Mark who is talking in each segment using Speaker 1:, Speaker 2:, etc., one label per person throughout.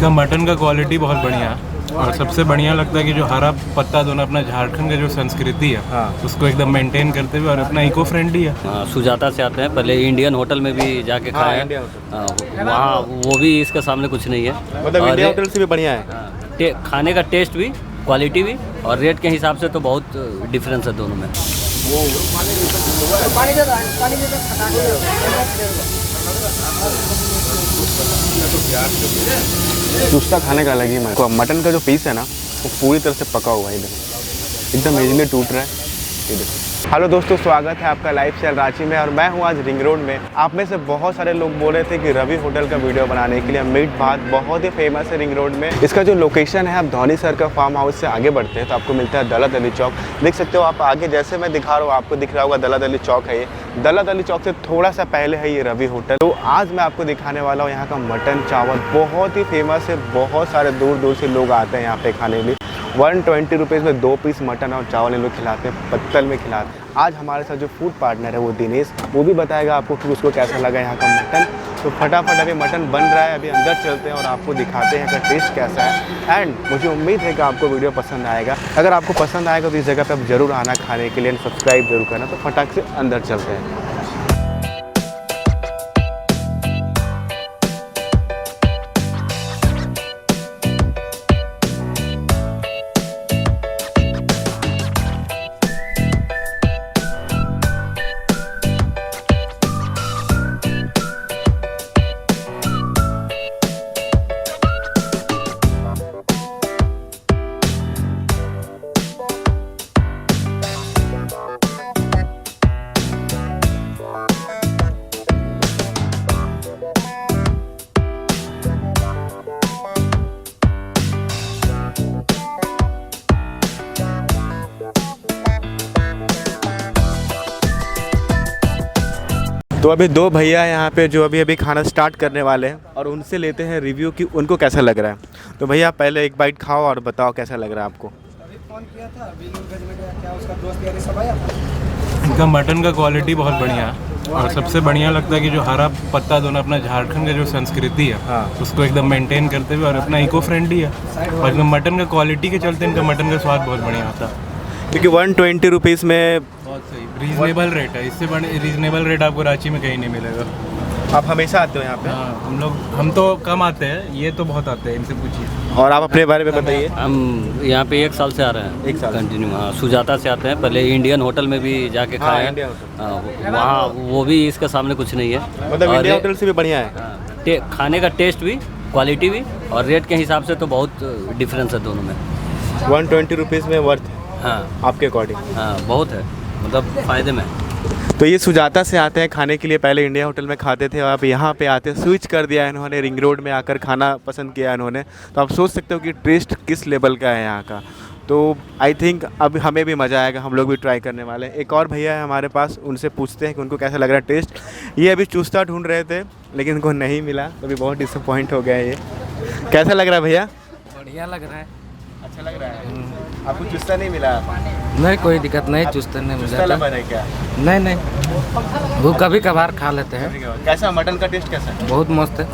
Speaker 1: इनका मटन का क्वालिटी बहुत बढ़िया है और सबसे बढ़िया लगता है कि जो हरा पत्ता दोनों अपना झारखंड का जो संस्कृति है उसको एकदम मेंटेन करते हुए और अपना इको फ्रेंडली है।
Speaker 2: सुजाता से आते हैं, पहले इंडियन होटल में भी जाके खाए हैं, वहाँ वो भी इसके सामने कुछ नहीं है,
Speaker 3: मतलब इंडियन होटल से भी बढ़िया है।
Speaker 2: खाने का टेस्ट भी, क्वालिटी भी और रेट के हिसाब से तो बहुत डिफरेंस है दोनों में।
Speaker 3: चुस्ता खाने का अलग ही मजा। मटन का जो पीस है ना वो पूरी तरह से पका हुआ है, एकदम इजीली टूट रहा है। हेलो दोस्तों, स्वागत है आपका लाइफ स्टाइल रांची में और मैं हूं आज रिंग रोड में। आप में से बहुत सारे लोग बोल रहे थे कि रवि होटल का वीडियो बनाने के लिए। मीट भात बहुत ही फेमस है रिंग रोड में। इसका जो लोकेशन है, आप धौनी सर का फार्म हाउस से आगे बढ़ते हैं तो आपको मिलता है दौलत अली चौक। देख सकते हो आप आगे, जैसे मैं दिखा रहा हूँ आपको दिख रहा होगा दौलत अली चौक है। ये दौलत अली चौक से थोड़ा सा पहले है ये रवि होटल। तो आज मैं आपको दिखाने वाला हूँ यहाँ का मटन चावल बहुत ही फेमस है। बहुत सारे दूर दूर से लोग आते हैं यहाँ पे खाने के लिए। 120 रुपीज़ में 2 पीस मटन और चावल लोग खिलाते हैं, पत्तल में खिलाते हैं। आज हमारे साथ जो फूड पार्टनर है वो दिनेश, वो भी बताएगा आपको कि उसको कैसा लगा यहाँ का मटन। तो फटाफट अभी मटन बन रहा है, अभी अंदर चलते हैं और आपको दिखाते हैं का टेस्ट कैसा है। एंड मुझे उम्मीद है कि आपको वीडियो पसंद आएगा। अगर आपको पसंद आएगा तो इस जगह पर आप ज़रूर आना खाने के लिए, सब्सक्राइब जरूर करना। तो फटाक से अंदर चलते हैं। तो अभी दो भैया यहाँ पे जो अभी खाना स्टार्ट करने वाले हैं और उनसे लेते हैं रिव्यू कि उनको कैसा लग रहा है। तो भैया पहले एक बाइट खाओ और बताओ कैसा लग रहा है आपको।
Speaker 4: अभी फोन किया था, अभी क्या उसका दोस्त यारी सब आया था।
Speaker 1: इनका मटन का क्वालिटी बहुत बढ़िया है और सबसे बढ़िया लगता है कि जो हरा पत्ता दोनों अपना झारखंड का जो संस्कृति है उसको एकदम मेंटेन करते हुए और अपना इको फ्रेंडली है। और इनका मटन का क्वालिटी के चलते इनका मटन का स्वाद बहुत बढ़िया होता है।
Speaker 3: क्योंकि 120 रुपीज़ में
Speaker 1: बहुत सही रीजनेबल रेट है। इससे बड़े रीजनेबल रेट आपको रांची में कहीं नहीं मिलेगा।
Speaker 3: आप हमेशा आते हो यहाँ पे?
Speaker 1: हाँ, हम तो कम आते हैं, ये तो बहुत आते हैं, इनसे पूछिए।
Speaker 3: और आप अपने बारे में बताइए।
Speaker 2: हम यहाँ पे 1 साल से आ रहे हैं।
Speaker 3: 1 साल
Speaker 2: कंटिन्यू। हाँ, सुजाता से आते हैं, पहले इंडियन होटल में भी जाके खाए हैं, वहाँ वो भी इसके सामने कुछ नहीं है,
Speaker 3: मतलब इंडियन होटल से भी बढ़िया है।
Speaker 2: खाने का टेस्ट भी, क्वालिटी भी और रेट के हिसाब से तो बहुत डिफरेंस है दोनों में।
Speaker 3: 120 रुपीज़ में वर्थ है।
Speaker 2: हाँ,
Speaker 1: आपके अकॉर्डिंग?
Speaker 2: हाँ, बहुत है, मतलब फ़ायदे में।
Speaker 3: तो ये सुजाता से आते हैं खाने के लिए। पहले इंडिया होटल में खाते थे और अब यहाँ पे आते हैं, स्विच कर दिया इन्होंने, रिंग रोड में आकर खाना पसंद किया इन्होंने। तो आप सोच सकते हो कि टेस्ट किस लेवल का है यहाँ का। तो आई थिंक अब हमें भी मज़ा आएगा, हम लोग भी ट्राई करने वाले हैं। एक और भैया है हमारे पास, उनसे पूछते हैं कि उनको कैसा लग रहा है टेस्ट। ये अभी चुस्ता ढूंढ रहे थे लेकिन उनको नहीं मिला, तो अभी बहुत डिसअपॉइंट हो गया ये। कैसा लग रहा है भैया?
Speaker 4: बढ़िया लग रहा है।
Speaker 3: अच्छा लग रहा है। आपको चुस्ता नहीं मिला?
Speaker 4: नहीं, कोई दिक्कत नहीं, चुस्ता नहीं मिला।
Speaker 3: है क्या?
Speaker 4: नहीं, वो कभी कभार खा लेते हैं।
Speaker 3: कैसा मटन का टेस्ट कैसा है?
Speaker 4: बहुत मस्त है।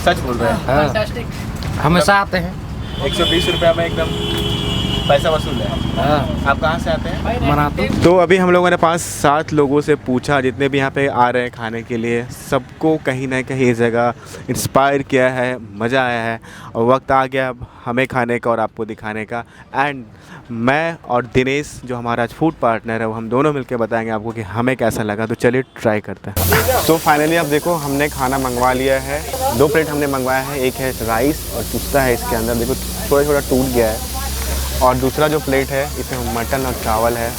Speaker 3: सच बोल रहे हैं?
Speaker 4: हाँ, हमेशा आते हैं।
Speaker 3: 120 रुपये में एकदम पैसा वसूल है।
Speaker 4: हाँ।
Speaker 3: आप कहाँ से आते हैं?
Speaker 4: मनातू।
Speaker 3: तो अभी हम लोगों ने 5-7 लोगों से पूछा, जितने भी यहाँ पे आ रहे हैं खाने के लिए, सबको कहीं ना कहीं इस जगह इंस्पायर किया है, मज़ा आया है और वक्त आ गया अब हमें खाने का और आपको दिखाने का। एंड मैं और दिनेश जो हमारा आज फूड पार्टनर है, वो हम दोनों मिलकर बताएंगे आपको कि हमें कैसा लगा। तो चलिए ट्राई करते हैं। तो फाइनली आप देखो, हमने खाना मंगवा लिया है। 2 प्लेट हमने मंगवाया है। एक है राइस और चुस्ता है इसके अंदर, देखो थोड़ा थोड़ा टूट गया है। और दूसरा जो प्लेट है इसमें मटन और चावल है।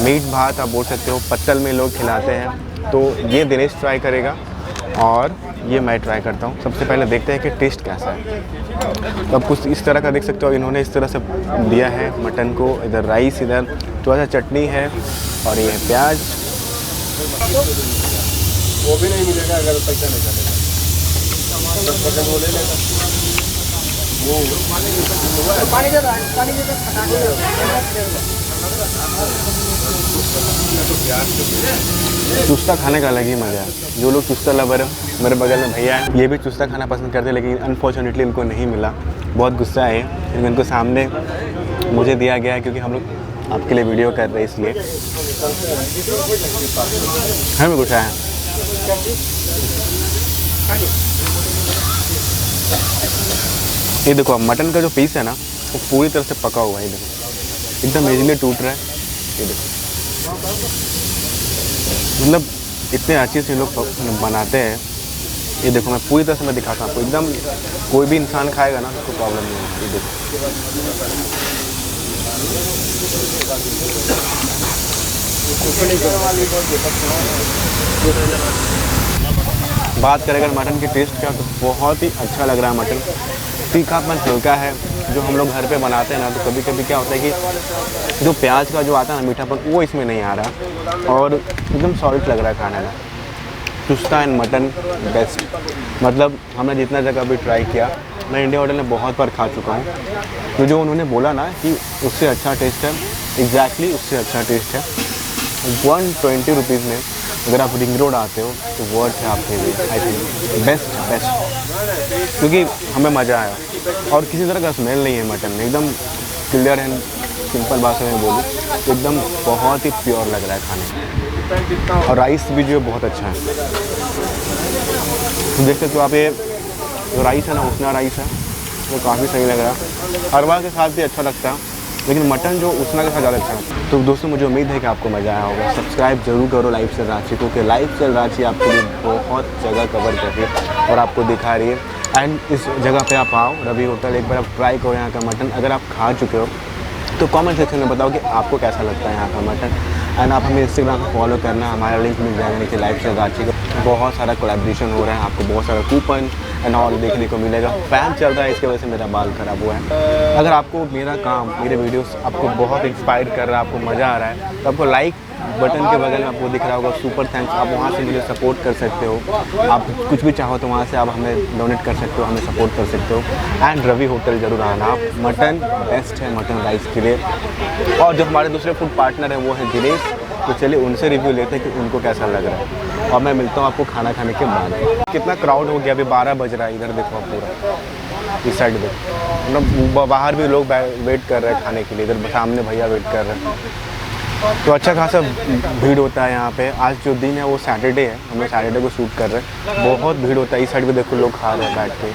Speaker 3: मीट भात आप बोल सकते हो, पत्तल में लोग खिलाते हैं। तो ये दिनेश ट्राई करेगा और ये मैं ट्राई करता हूँ। सबसे पहले देखते हैं कि टेस्ट कैसा है। तो आप कुछ इस तरह का देख सकते हो, इन्होंने इस तरह से दिया है मटन को। इधर राइस, इधर थोड़ा सा चटनी है और ये है प्याज। वो भी नहीं मिलेगा अगर पैसा नहीं चलेगा। 10% वो ले लेगा। चुस्ता खाने का अलग ही मज़ा है। जो लोग चुस्ता लवर है मेरे बगल में भैया है, ये भी चुस्ता खाना पसंद करते हैं, लेकिन अनफॉर्चुनेटली इनको नहीं मिला। बहुत गुस्सा है, लेकिन इनको सामने मुझे दिया गया है क्योंकि हम लोग आपके लिए वीडियो कर रहे हैं, इसलिए हमें कुछ है। ये देखो मटन का जो पीस है ना वो पूरी तरह से पका हुआ है, ये देखो एकदम इजीली टूट रहा है। ये देखो मतलब इतने अच्छे से लोग बनाते हैं। ये देखो मैं पूरी तरह से मैं दिखाता हूँ आपको, एकदम कोई भी इंसान खाएगा ना उसको प्रॉब्लम नहीं है। ये देखो बात करें अगर मटन के टेस्ट का तो बहुत ही अच्छा लग रहा है। मटन तीखापन हल्का है, जो हम लोग घर पे बनाते हैं ना तो कभी कभी क्या होता है कि जो प्याज का जो आता है ना मीठापन वो इसमें नहीं आ रहा और एकदम सॉलिड लग रहा है खाने में। चुस्ता एंड मटन बेस्ट, मतलब हमने जितना जगह भी ट्राई किया, मैं इंडिया होटल में बहुत बार खा चुका हूँ, तो जो उन्होंने बोला ना कि उससे अच्छा टेस्ट है, एग्जैक्टली उससे अच्छा टेस्ट है। 120 रुपीज़ में अगर आप रिंग रोड आते हो तो वर्थ है आपके लिए, आई थिंक बेस्ट, क्योंकि हमें मज़ा आया और किसी तरह का स्मेल नहीं है मटन में, एकदम क्लियर एंड सिंपल भाषा में बोलूँ तो एकदम बहुत ही प्योर लग रहा है खाने में। और राइस भी जो बहुत अच्छा है, देख सकते हो आप, ये जो राइस है ना उसना राइस है वो काफ़ी सही लग रहा है। अरवा के साथ भी अच्छा लगता है, लेकिन मटन जो उसना के साथ ज़्यादा अच्छा लगता है। तो दोस्तों मुझे उम्मीद है कि आपको मज़ा आया होगा। सब्सक्राइब जरूर करो लाइफ स्टाइल रांची को, कि लाइफ स्टाइल रांची आपके लिए बहुत जगह कवर कर रही है और आपको दिखा रही है। एंड इस जगह पे आप आओ, रवि होटल, एक बार आप ट्राई करो यहाँ का मटन। अगर आप खा चुके हो तो कमेंट सेक्शन में बताओ कि आपको कैसा लगता है यहाँ का मटन। एंड आप हमें इंस्टाग्राम पर फॉलो करना, हमारा लिंक मिल जाएगा नीचे लाइफ स्टाइल रांची का। बहुत सारा कोलैबोरेशन हो रहा है, आपको बहुत सारा कूपन एंड ऑल देखने को मिलेगा। फैन चल रहा है, इसकी वजह से मेरा बाल ख़राब हुआ है। अगर आपको मेरा काम, मेरे वीडियोस आपको बहुत इंस्पायर कर रहा है, आपको मज़ा आ रहा है, तो आपको लाइक बटन के बगल में आपको दिख रहा होगा सुपर थैंक्स, आप वहाँ से मुझे सपोर्ट कर सकते हो। आप कुछ भी चाहो तो वहाँ से आप हमें डोनेट कर सकते हो, हमें सपोर्ट कर सकते हो। एंड रवि होटल ज़रूर आना, आप मटन बेस्ट है मटन राइस के लिए। और जो हमारे दूसरे फूड पार्टनर हैं वो है दिनेश, तो चलिए उनसे रिव्यू लेते हैं कि उनको कैसा लग रहा है। और मैं मिलता हूँ आपको खाना खाने के बाद। कितना क्राउड हो गया, अभी 12 बज रहा है, इधर देखो आप पूरा इस साइड देखो, मतलब बाहर भी लोग वेट कर रहे हैं खाने के लिए, इधर सामने भैया वेट कर रहे हैं। तो अच्छा खासा भीड़ होता है यहाँ पे। आज जो दिन है वो सैटरडे है, हम लोग सैटरडे को शूट कर रहे हैं, बहुत भीड़ होता है। इस साइड भी देखो लोग खा रहे हैं बैठ के,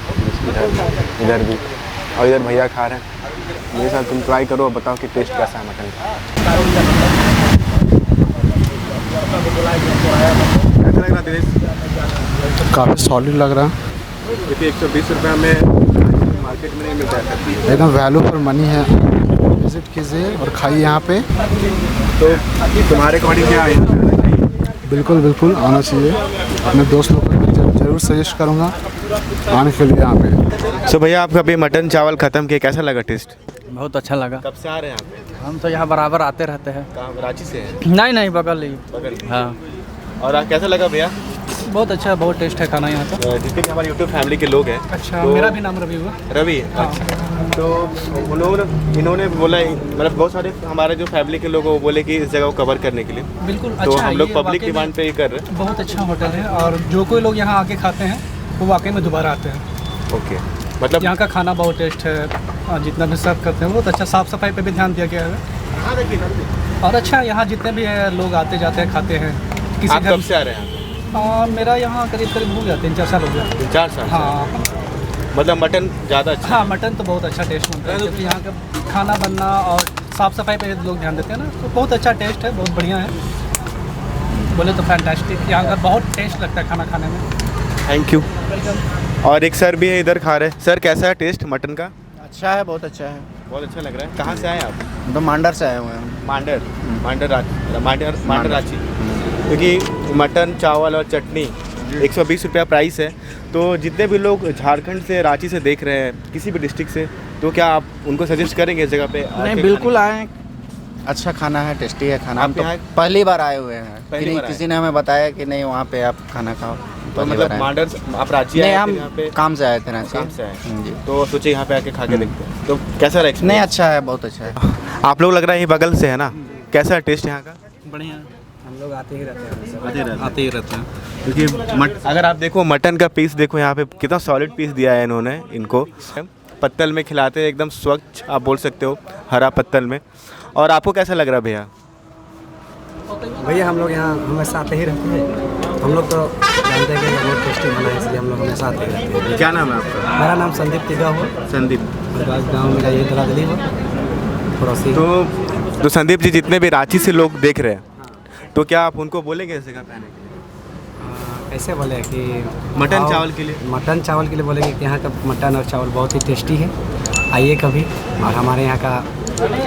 Speaker 3: इधर भी, और इधर भैया खा रहे हैं। मेरे साथ तुम ट्राई करो और बताओ कि टेस्ट कैसा है मटन का। कैसा लग रहा है दिनेश?
Speaker 5: काफ़ी सॉलिड लग रहा है,
Speaker 3: देखिए 120 रुपये में मार्केट में नहीं मिलता है,
Speaker 5: एकदम वैल्यू फॉर मनी है। विजिट कीजिए और खाइए यहाँ पे।
Speaker 3: तो तुम्हारे अकॉर्डिंग क्या है?
Speaker 5: बिल्कुल बिल्कुल आना चाहिए, अपने दोस्त लोगों को जरूर सजेस्ट करूँगा आने के लिए यहाँ पे।
Speaker 3: सो भैया आपका अभी मटन चावल ख़त्म किया, कैसा लगा टेस्ट?
Speaker 6: बहुत अच्छा लगा।
Speaker 3: कब से आ रहे हैं यहाँ पे?
Speaker 6: हम तो यहाँ बराबर आते रहते हैं।
Speaker 3: कहाँ, रांची से हैं?
Speaker 6: नहीं बगल ही।
Speaker 3: बगल में।
Speaker 6: हाँ,
Speaker 3: और कैसा लगा भैया?
Speaker 6: बहुत अच्छा, बहुत टेस्ट है खाना यहाँ का।
Speaker 3: जितने भी हमारे यूट्यूब फैमिली के लोग हैं।
Speaker 6: अच्छा,
Speaker 3: तो
Speaker 6: मेरा भी नाम रवि हुआ।
Speaker 3: रवि, अच्छा। तो इन्होंने बोला, मतलब बहुत सारे हमारे जो फैमिली के लोग हैं वो बोले कि इस जगह को कवर करने के लिए।
Speaker 6: बिल्कुल
Speaker 3: तो
Speaker 6: अच्छा,
Speaker 3: हम लोग
Speaker 6: ये
Speaker 3: पब्लिक
Speaker 6: वाकई में
Speaker 3: डिमांड पे ही कर रहे हैं।
Speaker 6: बहुत अच्छा होटल है और जो कोई लोग यहाँ आके खाते हैं वो वाकई में दोबारा आते हैं।
Speaker 3: ओके, मतलब
Speaker 6: यहाँ का खाना बहुत टेस्ट है और जितना भी सर्व करते हैं बहुत अच्छा, साफ़ सफाई पे भी ध्यान दिया गया है। और अच्छा यहाँ जितने भी लोग आते जाते हैं खाते हैं। किसी
Speaker 3: आप कब से आ रहे हैं?
Speaker 6: मेरा यहाँ करीब हो गया 3-4 साल हो गया।
Speaker 3: 3-4 साल?
Speaker 6: हाँ,
Speaker 3: मतलब मटन ज़्यादा अच्छा?
Speaker 6: हाँ, मटन तो बहुत अच्छा टेस्ट बनता है, क्योंकि यहाँ का खाना बनना और साफ़ सफाई पे लोग ध्यान देते हैं ना, तो बहुत अच्छा टेस्ट है, बहुत बढ़िया है। बोले तो फैंटास्टिक, यहाँ का बहुत टेस्ट लगता है खाना खाने में।
Speaker 3: Thank you. और एक सर भी है इधर खा रहे हैं। सर कैसा है टेस्ट मटन का?
Speaker 7: अच्छा है, बहुत अच्छा है।
Speaker 3: बहुत अच्छा लग रहा है। कहाँ से आए आप?
Speaker 7: हम तो मांडर से आए हुए हैं।
Speaker 3: मांडर रांची। क्योंकि मटन चावल और चटनी 120 रुपया प्राइस है। तो जितने भी लोग झारखंड से, रांची से देख रहे हैं, किसी भी डिस्ट्रिक्ट से, तो क्या आप उनको सजेस्ट करेंगे इस जगह पे?
Speaker 7: नहीं, बिल्कुल आए, अच्छा खाना है, टेस्टी है खाना। हम तो पहली बार आए हुए हैं, किसी ने हमें बताया कि नहीं वहाँ पे आप खाना खाओ।
Speaker 3: तो मतलब मांडर आप रांची आए थे? यहाँ पे
Speaker 7: काम से आए थे, रांची
Speaker 3: काम से आए
Speaker 7: जी।
Speaker 3: तो सोचे यहाँ पे आके खा के देखते हैं। तो कैसा रहा?
Speaker 7: नहीं, अच्छा है, बहुत अच्छा है।
Speaker 3: आप लोग लग रहा है ये बगल से है ना, कैसा है टेस्ट यहाँ का?
Speaker 6: बढ़िया
Speaker 4: हम लोग आते ही रहते हैं
Speaker 6: आते ही रहते हैं।
Speaker 3: क्योंकि अगर आप देखो मटन का पीस देखो यहाँ पे कितना सॉलिड पीस दिया है इन्होंने इनको। पत्तल में खिलाते हैं एकदम स्वच्छ, आप बोल सकते हो हरा पत्तल में। और आपको कैसा लग रहा है भैया?
Speaker 4: भैया हम लोग यहाँ हमेशा आते ही रहते हैं। हम लोग तो जानते हैं कि ये बहुत टेस्टी बना है, इसलिए हम लोग हमेशा आते ही रहते हैं।
Speaker 3: क्या नाम है आपका?
Speaker 4: मेरा नाम संदीप तिगा हुआ।
Speaker 3: संदीप।
Speaker 4: गाँव मेरा ये दलादली हुआ पड़ोसी।
Speaker 3: तो संदीप जी, जितने भी रांची से लोग देख रहे हैं तो क्या आप उनको बोलेंगे ऐसे का पहने के लिए?
Speaker 4: कैसे बोले कि
Speaker 3: मटन चावल के लिए?
Speaker 4: मटन चावल के लिए बोलेंगे कि यहाँ का मटन और चावल बहुत ही टेस्टी है, आइए कभी और हमारे यहाँ का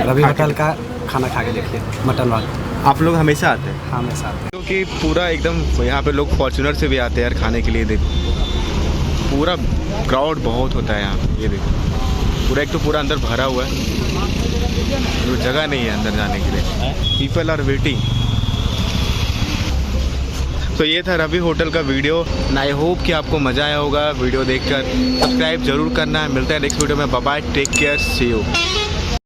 Speaker 4: रवि होटल का खाना खा के देखिए मटन वाला।
Speaker 3: आप लोग हमेशा आते हैं?
Speaker 4: हाँ हमेशा आते हैं।
Speaker 3: क्योंकि पूरा एकदम यहाँ पे लोग फॉर्च्यूनर से भी आते हैं यार खाने के लिए। देखो पूरा क्राउड बहुत होता है यहाँ, ये देखो पूरा, एक तो पूरा अंदर भरा हुआ है, तो जगह नहीं है अंदर जाने के लिए, पीपल आर वेटिंग। तो ये था रवि होटल का वीडियो। आई होप कि आपको मज़ा आया होगा वीडियो देखकर। सब्सक्राइब जरूर करना है। मिलता है नेक्स्ट वीडियो में। Bye bye, take care, see you.